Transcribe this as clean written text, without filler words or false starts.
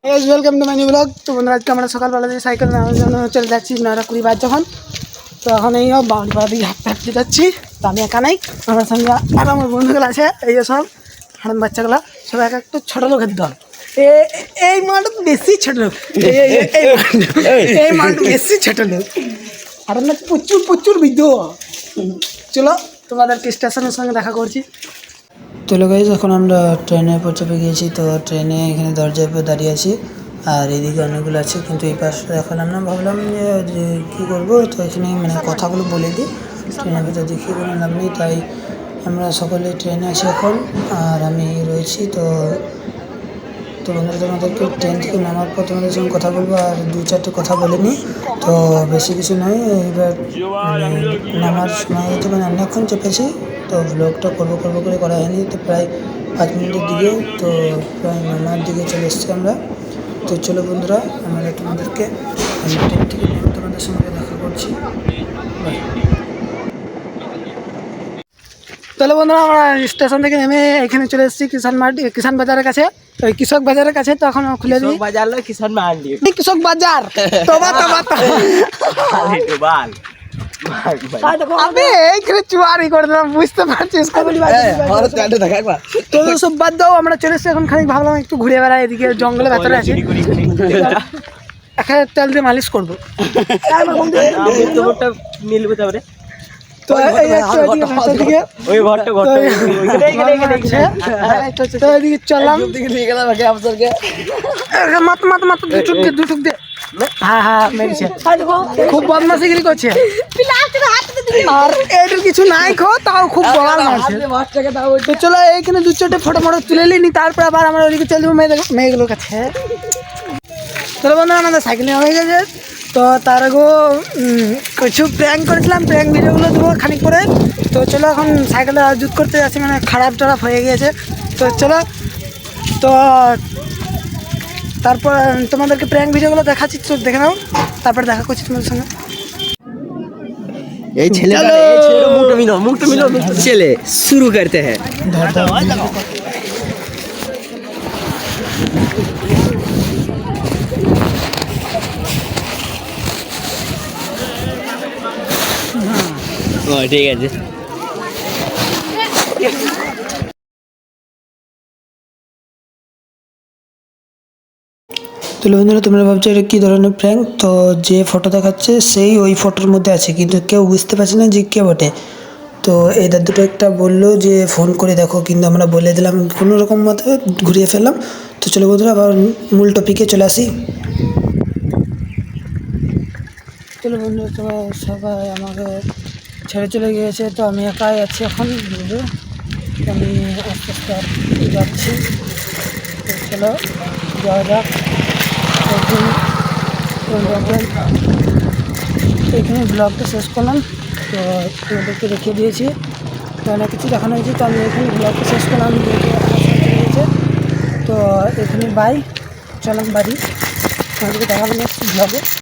Welcome to my new blog. তো বন্ধুরা আজকে আমরা সকালবেলা দিয়ে সাইকেল নেওয়ার জন্য চলে যাচ্ছি 9:20 বাজ যখন। তো এখন এই বাউন্ডি পাড়া দিকে হাঁটতে যাচ্ছি। তো আমি একা নাই, আমার সঙ্গে আর আমার বন্ধুগুলো আছে। এই সব হারাম বাচ্চাগুলো সব এক একটা ছোটো লোকের দল। এই মাঠটা বেশি ছোট লোক, এই মাঠটা বেশি ছোট লোক আর না প্রচুর প্রচুর বৃদ্ধ। চলো তোমাদেরকে স্টেশনের সঙ্গে দেখা করছি। তো গাইস এখন আমরা ট্রেনের উপর চেপে গিয়েছি। তো ট্রেনে এখানে দরজায় উপর দাঁড়িয়ে আছি আর এদিকে অনেকগুলো আছে, কিন্তু এই পাশে দেখালাম না। ভাবলাম যে কী করবো, তো এখানে মানে কথাগুলো বলে দিই। ট্রেনের ভিতরে দেখিয়ে কোনো লাভ নেই, তাই আমরা সকলে ট্রেনে আছি এখন আর আমি রয়েছি। তো বন্ধুরা তোমাদেরকে ট্রেন থেকে নামার পর তোমাদের সঙ্গে কথা বলবো আর 2-4টে কথা বলে নিই। তো বেশি কিছু নয়, এবার নামার সময় হয়েছে, মানে অনেকক্ষণ চেপেছি। তো ব্লগটা করবো করে করা হয়নি। তো প্রায় 5 মিনিটের দিকে, তো প্রায় নামার দিকে চলে এসেছি আমরা। তো চলো বন্ধুরা, আমরা তোমাদেরকে ট্রেন থেকে নেমে তোমাদের সঙ্গে দেখা করছি। তাহলে বন্ধুরা আমরা স্টেশন থেকে নেমে এখানে চলে এসেছি কিষান বাজারের কাছে, ওই কৃষক বাজারের কাছে। তো এখন খুলে দিই বাজার, কিষান মান্ডি, কৃষক বাজার। এইখানে চুয়ারি করে দিলাম, বুঝতে পারছিস? তো সব বাদ দাও, আমরা চলে এসেছি এখন। খানিক ভাবলাম একটু ঘুরে বেড়াই, এদিকে জঙ্গলের ভেতরে আছি। এখানে তেল দিয়ে মালিশ করবো। মিলবে তারপরে তো চললাম দুটুক দিয়ে। হ্যাঁ মেরেছে, খুব বদমাশিগিরি করছে আর এটার কিছু নাই খো, তাও খুব বলার মারছে। তো চলো এইখানে 2-4টে ফটো তুলে নিই, তারপর আবার আমরা ওইদিকে চলে যাবো মেয়েগুলোর কাছে। চলো বন্ধুরা, আমাদের সাইকেল নেওয়া হয়ে গেছে। তো তার আগেও কিছু প্র্যাঙ্ক করেছিলাম, প্র্যাঙ্ক ভিডিওগুলো দেবো খানিক পরে। তো চলো এখন সাইকেলটা জুত করতে যাচ্ছি, মানে খারাপ হয়ে গিয়েছে। তো চলো, তো তারপর তোমাদেরকে প্র্যাঙ্ক ভিডিওগুলো দেখাচ্ছি, তো দেখে নাও, তারপর দেখা করছি তোমাদের সঙ্গে। এই ছেলে মুখ মিলো ছেলে শুরু করতে হ্যাঁ। ঠিক আছে। তো বন্ধুরা তোমরা ভাবছো এটা কী ধরনের প্র্যাঙ্ক? তো যে ফটো দেখাচ্ছে সেই ওই ফটোর মধ্যে আছে, কিন্তু কেউ বুঝতে পারছে না যে কে বটে। তো এদের দুটো একটা বললো যে ফোন করে দেখো, কিন্তু আমরা বলে দিলাম, কোনো রকম মতো ঘুরিয়ে ফেললাম। তো চলো বন্ধুরা আবার মূল টপিকে চলে আসি। চলো বন্ধুরা, তো সবাই আমাকে ছেড়ে চলে গিয়েছে, তো আমি একাই আছি এখন। আমি আস্তে আস্তে যাচ্ছি। তো চলো যাওয়া যাক। এখানে ব্লগটা শেষ করলাম। তো তোমাদেরকে রেখে দিয়েছি, তো অনেক কিছু দেখানো হয়েছে। তো আমি এখানে ব্লগটা শেষ করলাম, তো এখানে বাই, চলাম বাড়ি। তোমাদেরকে দেখাবো নেক্সট ব্লগে।